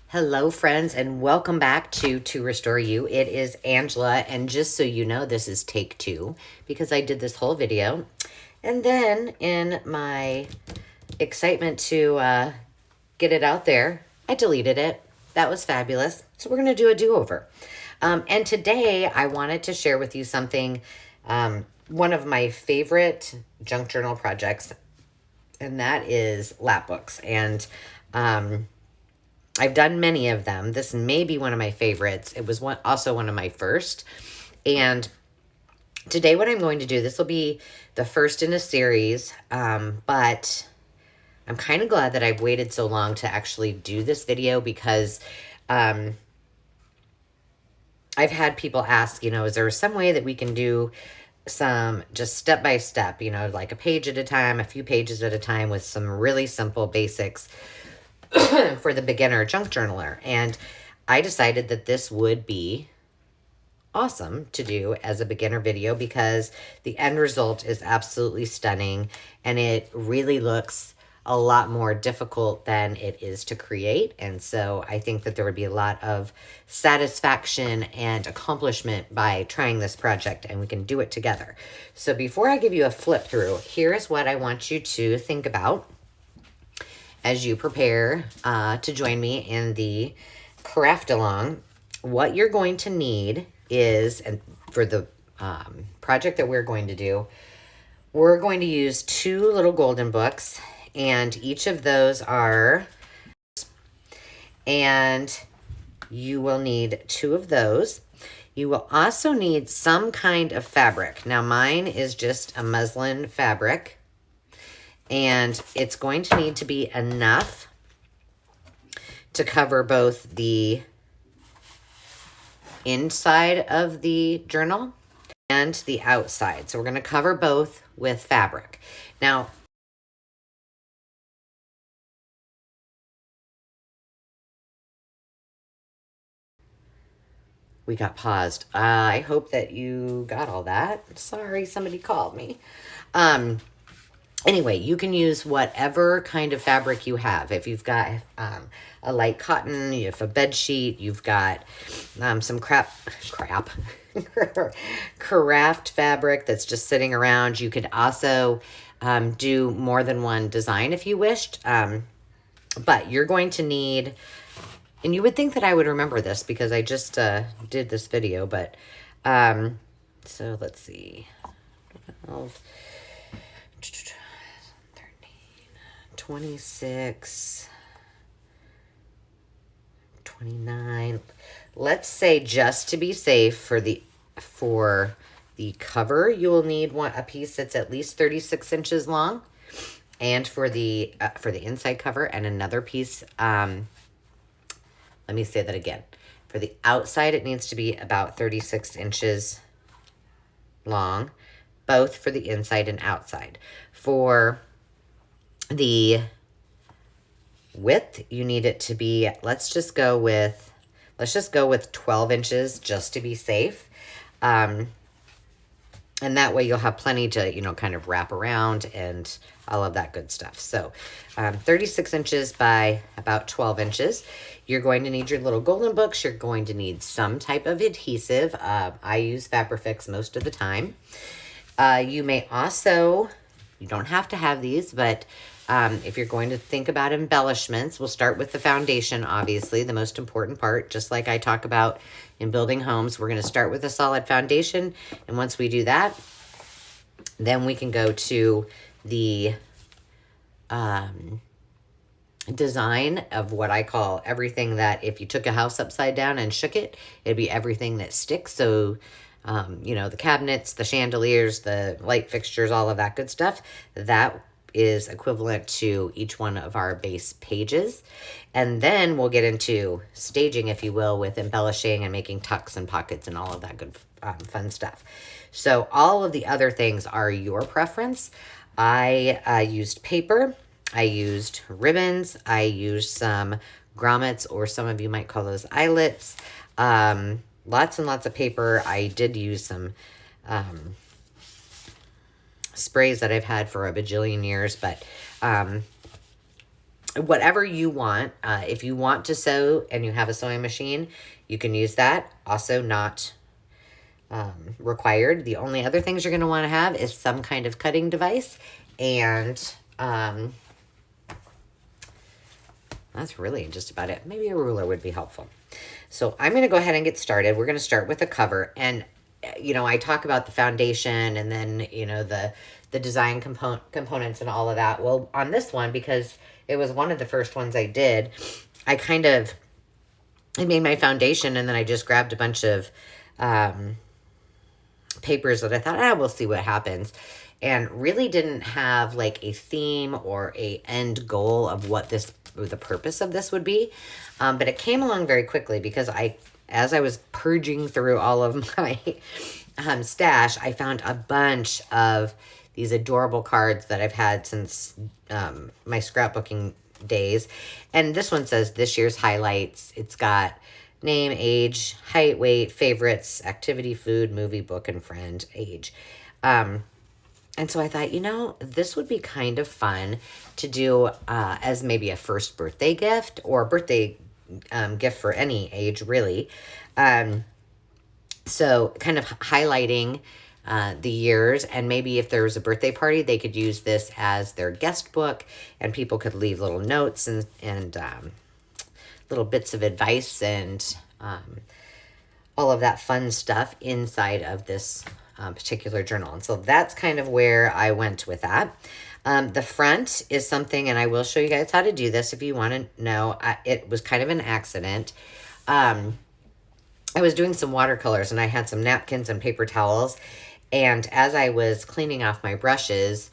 Hello, friends, and welcome back to Restore You. It is Angela, and just so you know, this is take two because I did this whole video. And then, in my excitement to get it out there, I deleted it. That was fabulous. So, we're going to do a do over. And today, I wanted to share with you something, one of my favorite junk journal projects, and that is Lapbooks. And I've done many of them. This may be one of my favorites. It was also one of my first. And today what I'm going to do, this will be the first in a series, but I'm kind of glad that I've waited so long to actually do this video because I've had people ask, is there some way that we can do some just step by step, like a page at a time, a few pages at a time with some really simple basics for the beginner junk journaler. And I decided that this would be awesome to do as a beginner video because the end result is absolutely stunning and it really looks a lot more difficult than it is to create. And so I think that there would be a lot of satisfaction and accomplishment by trying this project, and we can do it together. So before I give you a flip through, here is what I want you to think about as you prepare to join me in the craft along. What you're going to need is, and for the project that we're going to do, we're going to use 2 little golden books, and each of those are, and you will need 2 of those. You will also need some kind of fabric. Now mine is just a muslin fabric, and it's going to need to be enough to cover both the inside of the journal and the outside. So we're going to cover both with fabric. Now, we got paused. I hope that you got all that. Sorry, somebody called me. Anyway, you can use whatever kind of fabric you have. If you've got a light cotton, you have a bed sheet, you've got some craft fabric that's just sitting around. You could also do more than one design if you wished. But you're going to need, and you would think that I would remember this because I just did this video, but so let's see. 12, 13, 26, 29. Let's say, just to be safe, for the cover, you will need a piece that's at least 36 inches long, and for the inside cover, and another piece. Let me say that again. For the outside, it needs to be about 36 inches long, both for the inside and outside. For the width, you need it to be, let's just go with 12 inches just to be safe. And that way you'll have plenty to, kind of wrap around and all of that good stuff. So 36 inches by about 12 inches. You're going to need your little golden books. You're going to need some type of adhesive. I use Fabrifix most of the time. You may also, you don't have to have these, but if you're going to think about embellishments, we'll start with the foundation, obviously, the most important part. Just like I talk about in building homes, we're going to start with a solid foundation. And once we do that, then we can go to the design of what I call everything that if you took a house upside down and shook it, it'd be everything that sticks. So, the cabinets, the chandeliers, the light fixtures, all of that good stuff, that is equivalent to each one of our base pages. And then we'll get into staging, if you will, with embellishing and making tucks and pockets and all of that good fun stuff. So all of the other things are your preference. I used paper. I used ribbons. I used some grommets, or some of you might call those eyelets. Lots and lots of paper. I did use some sprays that I've had for a bajillion years, but whatever you want. If you want to sew and you have a sewing machine, you can use that. Also not required. The only other things you're going to want to have is some kind of cutting device, and that's really just about it. Maybe a ruler would be helpful. So I'm going to go ahead and get started. We're going to start with the cover, and I talk about the foundation and then the design components and all of that. Well, on this one, because it was one of the first ones I did, I made my foundation, and then I just grabbed a bunch of papers that I thought, we'll see what happens, and really didn't have like a theme or a end goal of what the purpose of this would be. But it came along very quickly because as I was purging through all of my stash, I found a bunch of these adorable cards that I've had since my scrapbooking days. And this one says this year's highlights. It's got name, age, height, weight, favorites, activity, food, movie, book, and friend, age. And so I thought, this would be kind of fun to do as maybe a first birthday gift or birthday gift for any age, really. So kind of highlighting the years, and maybe if there was a birthday party, they could use this as their guest book, and people could leave little notes and little bits of advice and all of that fun stuff inside of this particular journal. And so that's kind of where I went with that. The front is something, and I will show you guys how to do this if you want to know. It was kind of an accident. I was doing some watercolors, and I had some napkins and paper towels. And as I was cleaning off my brushes,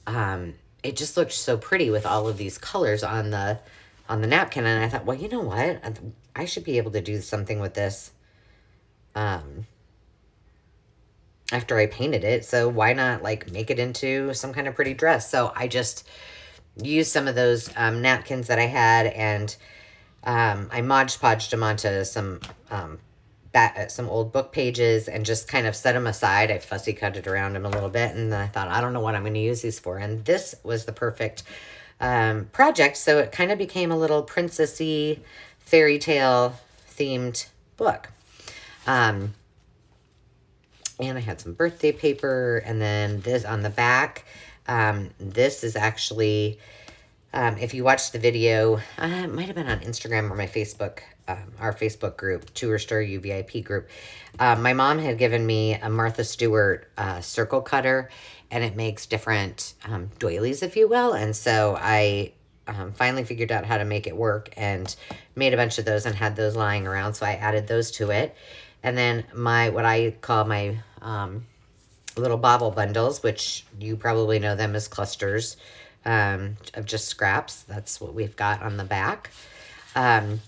it just looked so pretty with all of these colors on the napkin. And I thought, well, you know what? I should be able to do something with this after I painted it. So why not make it into some kind of pretty dress? So I just used some of those napkins that I had, and I Mod Podged them onto some old book pages and just kind of set them aside. I fussy cut it around them a little bit, and then I thought, I don't know what I'm going to use these for. And this was the perfect project. So it kind of became a little princessy fairy tale themed book. And I had some birthday paper, and then this on the back. This is actually, if you watch the video, it might have been on Instagram or my Facebook, our Facebook group, Tour Store UVIP group. My mom had given me a Martha Stewart circle cutter, and it makes different doilies, if you will. And so I finally figured out how to make it work and made a bunch of those and had those lying around. So I added those to it. And then what I call my little bauble bundles, which you probably know them as clusters of just scraps. That's what we've got on the back. And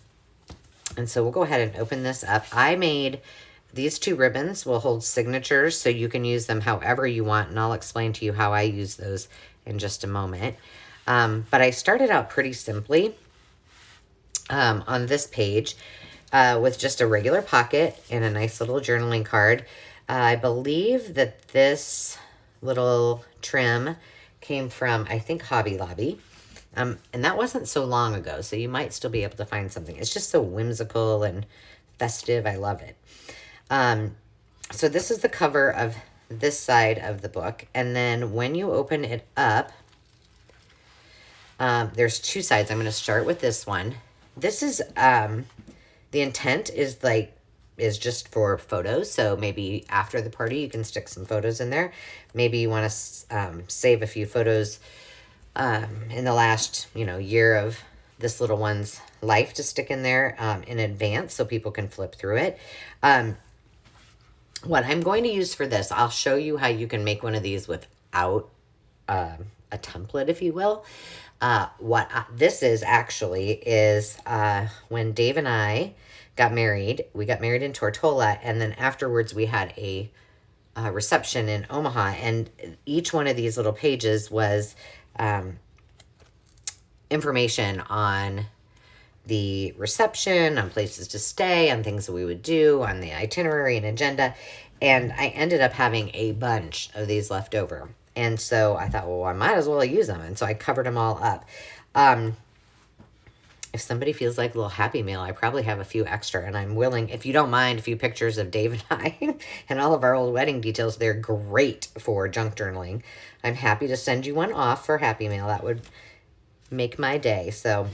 so we'll go ahead and open this up. I made these 2 ribbons will hold signatures, so you can use them however you want, and I'll explain to you how I use those in just a moment. But I started out pretty simply on this page with just a regular pocket and a nice little journaling card. I believe that this little trim came from, I think, Hobby Lobby. And that wasn't so long ago, so you might still be able to find something. It's just so whimsical and festive. I love it. So this is the cover of this side of the book. And then when you open it up, there's 2 sides. I'm going to start with this one. This is, the intent is just for photos. So maybe after the party, you can stick some photos in there. Maybe you want to save a few photos in the last, year of this little one's life to stick in there in advance so people can flip through it. What I'm going to use for this, I'll show you how you can make one of these without a template, if you will. This is actually is when Dave and I got married. We got married in Tortola, and then afterwards we had a reception in Omaha, and each one of these little pages was information on the reception, on places to stay, on things that we would do, on the itinerary and agenda. And I ended up having a bunch of these left over. And so I thought, well, I might as well use them. And so I covered them all up. if somebody feels like a little Happy Meal, I probably have a few extra, and I'm willing, if you don't mind, a few pictures of Dave and I and all of our old wedding details. They're great for junk journaling. I'm happy to send you one off for Happy Meal. That would make my day. So,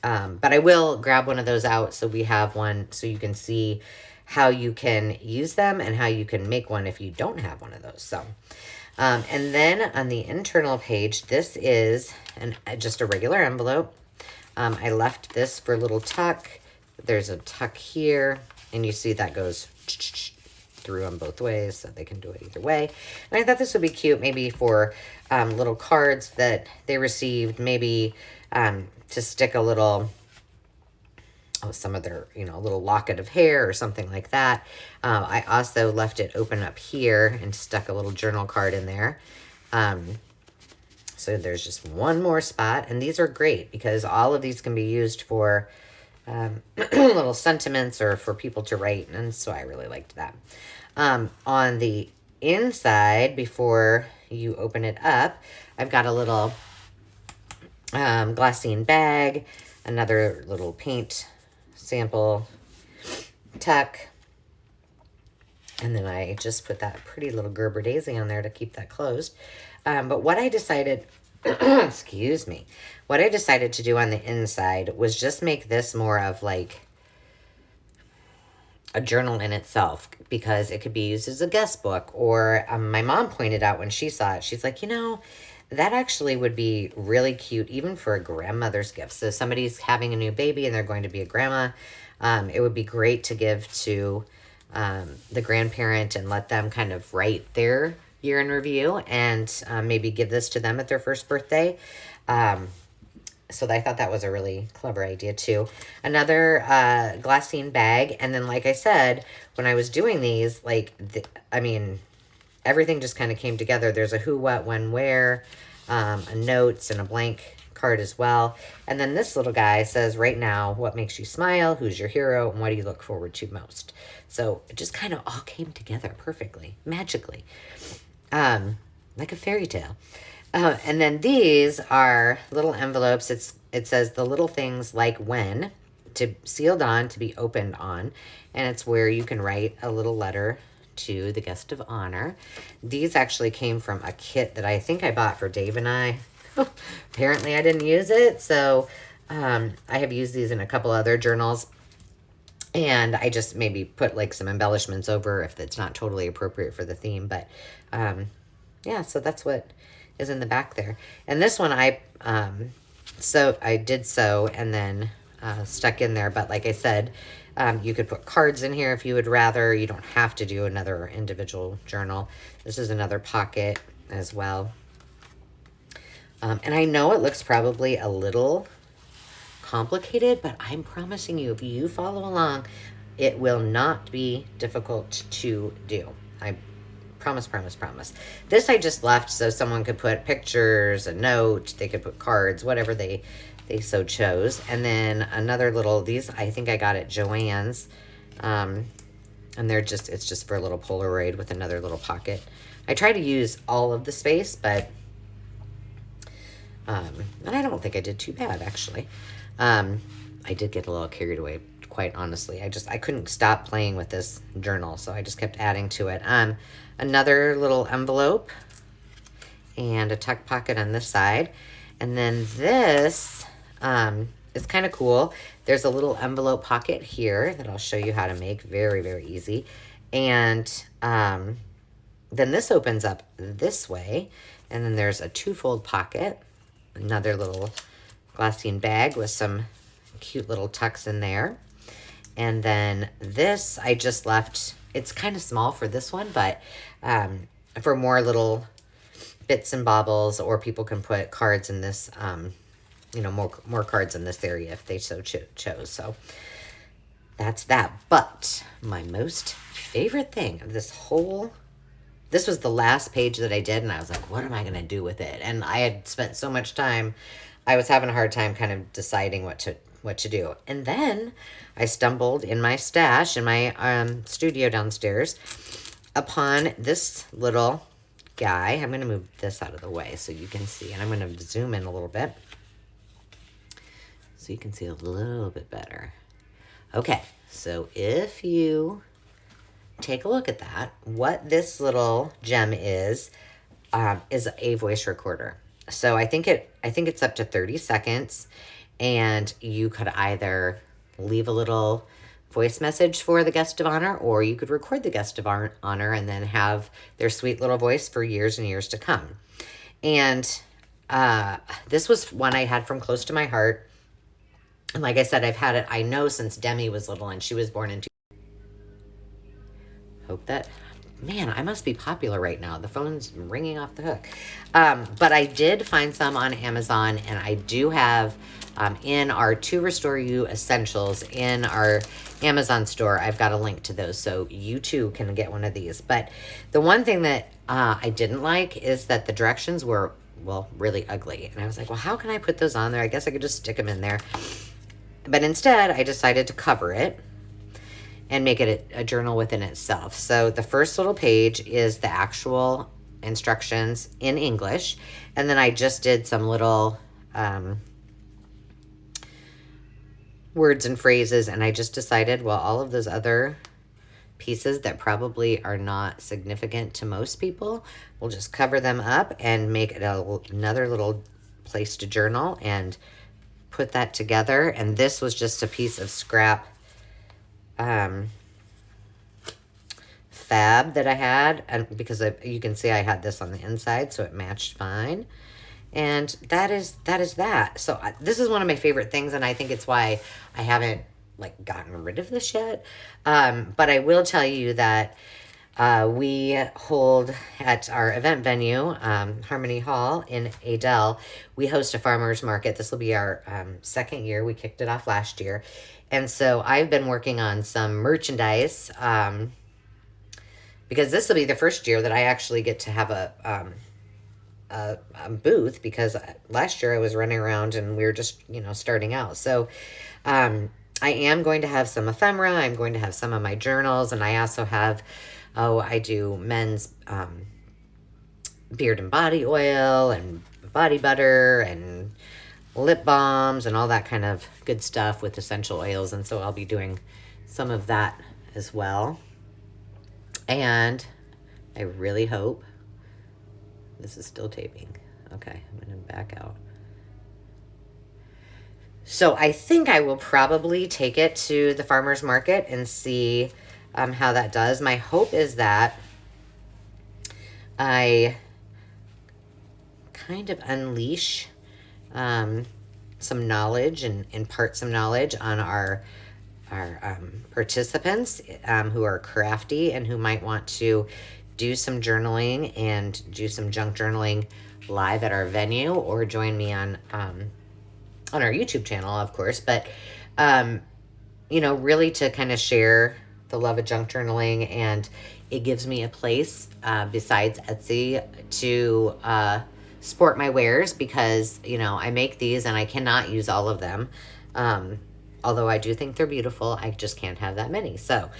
but I will grab one of those out so we have one so you can see how you can use them and how you can make one if you don't have one of those. So, and then on the internal page, this is just a regular envelope. I left this for a little tuck. There's a tuck here, and you see that goes through them both ways, so they can do it either way. And I thought this would be cute maybe for little cards that they received, maybe to stick a little, some of their, a little locket of hair or something like that. I also left it open up here and stuck a little journal card in there. So there's just one more spot, and these are great because all of these can be used for little sentiments or for people to write, and so I really liked that. On the inside, before you open it up, I've got a little glassine bag, another little paint sample tuck, and then I just put that pretty little Gerber daisy on there to keep that closed. But what I decided, excuse me, what I decided to do on the inside was just make this more of like a journal in itself, because it could be used as a guest book. Or my mom pointed out when she saw it, she's like, that actually would be really cute even for a grandmother's gift. So somebody's having a new baby and they're going to be a grandma. It would be great to give to the grandparent and let them kind of write their year in review, and maybe give this to them at their first birthday. So I thought that was a really clever idea too. Another glassine bag, and then like I said, when I was doing these, everything just kind of came together. There's a who, what, when, where, a notes, and a blank card as well. And then this little guy says, right now, what makes you smile, who's your hero, and what do you look forward to most? So it just kind of all came together perfectly, magically. Like a fairy tale. And then these are little envelopes. It says the little things like when, to sealed on, to be opened on. And it's where you can write a little letter to the guest of honor. These actually came from a kit that I think I bought for Dave and I. Apparently I didn't use it. So I have used these in a couple other journals. And I just maybe put like some embellishments over if it's not totally appropriate for the theme. But yeah, so that's what is in the back there. And this one I did sew and then stuck in there. But like I said, you could put cards in here if you would rather. You don't have to do another individual journal. This is another pocket as well. And I know it looks probably a little complicated, but I'm promising you, if you follow along, it will not be difficult to do. I promise, promise, promise. This I just left so someone could put pictures, a note, they could put cards, whatever they so chose. And then another little, these I think I got at Joann's, and it's just for a little Polaroid with another little pocket. I try to use all of the space, but and I don't think I did too bad, actually. I did get a little carried away, quite honestly. I couldn't stop playing with this journal, so I just kept adding to it. Another little envelope and a tuck pocket on this side. And then this is kind of cool. There's a little envelope pocket here that I'll show you how to make. Very, very easy. And then this opens up this way, and then there's a two-fold pocket. Another little glassine bag with some cute little tucks in there. And then this I just left, it's kind of small for this one, but for more little bits and baubles, or people can put cards in this, more cards in this area if they so chose. So that's that. But my most favorite thing of this was the last page that I did, and I was like, what am I going to do with it? And I had spent so much time, I was having a hard time kind of deciding what to do. And then I stumbled in my stash in my studio downstairs upon this little guy. I'm going to move this out of the way so you can see, and I'm going to zoom in a little bit so you can see a little bit better. Okay, so if you take a look at that, what this little gem is a voice recorder. So I think it's up to 30 seconds, and you could either leave a little voice message for the guest of honor, or you could record the guest of honor and then have their sweet little voice for years and years to come. And this was one I had from close to my heart. And like I said, I've had it, I know, since Demi was little, and she was born in hope that, man, I must be popular right now. The phone's ringing off the hook. But I did find some on Amazon, and I do have in our To Restore You Essentials in our Amazon store, I've got a link to those, so you too can get one of these. But the one thing that I didn't like is that the directions were, well, really ugly. And I was like, well, how can I put those on there? I guess I could just stick them in there. But instead, I decided to cover it and make it a journal within itself. So the first little page is the actual instructions in English. And then I just did some little words and phrases. And I just decided, well, all of those other pieces that probably are not significant to most people, we'll just cover them up and make it another little place to journal and put that together. And this was just a piece of scrap fab that I had, and because you can see I had this on the inside, so it matched fine. And that is that. So this is one of my favorite things, and I think it's why I haven't like gotten rid of this yet. But I will tell you that we hold at our event venue, Harmony Hall in Adel, we host a farmer's market. This will be our second year. We kicked it off last year. And so I've been working on some merchandise because this will be the first year that I actually get to have a booth, because last year I was running around and we were just, starting out. So I am going to have some ephemera. I'm going to have some of my journals, and I also have, I do men's beard and body oil and body butter and lip balms and all that kind of good stuff with essential oils. And so I'll be doing some of that as well. And I really hope this is still taping. Okay, I'm going to back out. So I think I will probably take it to the farmer's market and see how that does. My hope is that I kind of unleash some knowledge and impart some knowledge on our participants who are crafty and who might want to do some journaling and do some junk journaling live at our venue, or join me on our YouTube channel, of course. But really to kind of share the love of junk journaling, and it gives me a place besides Etsy to sport my wares, because I make these and I cannot use all of them, although I do think they're beautiful. I just can't have that many. So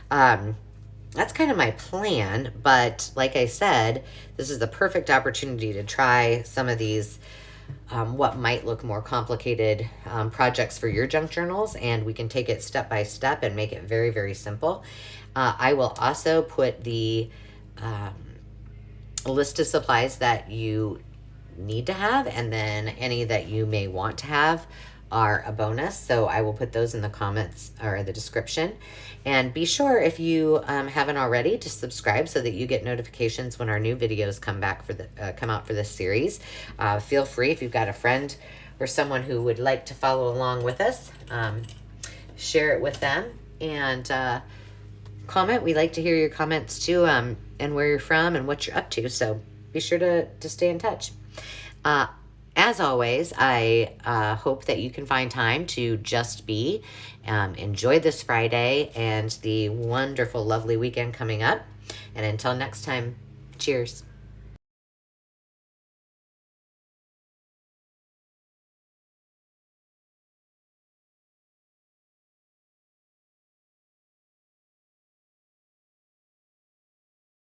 that's kind of my plan. But like I said, this is the perfect opportunity to try some of these what might look more complicated projects for your junk journals, and we can take it step by step and make it very, very simple. I will also put the list of supplies that you need to have, and then any that you may want to have are a bonus. So I will put those in the comments or the description. And be sure, if you haven't already, to subscribe so that you get notifications when our new videos come out for this series. Feel free, if you've got a friend or someone who would like to follow along with us, share it with them, and comment. We like to hear your comments too, and where you're from and what you're up to. So be sure to stay in touch. As always, I hope that you can find time to just be. Enjoy this Friday and the wonderful, lovely weekend coming up. And until next time, cheers.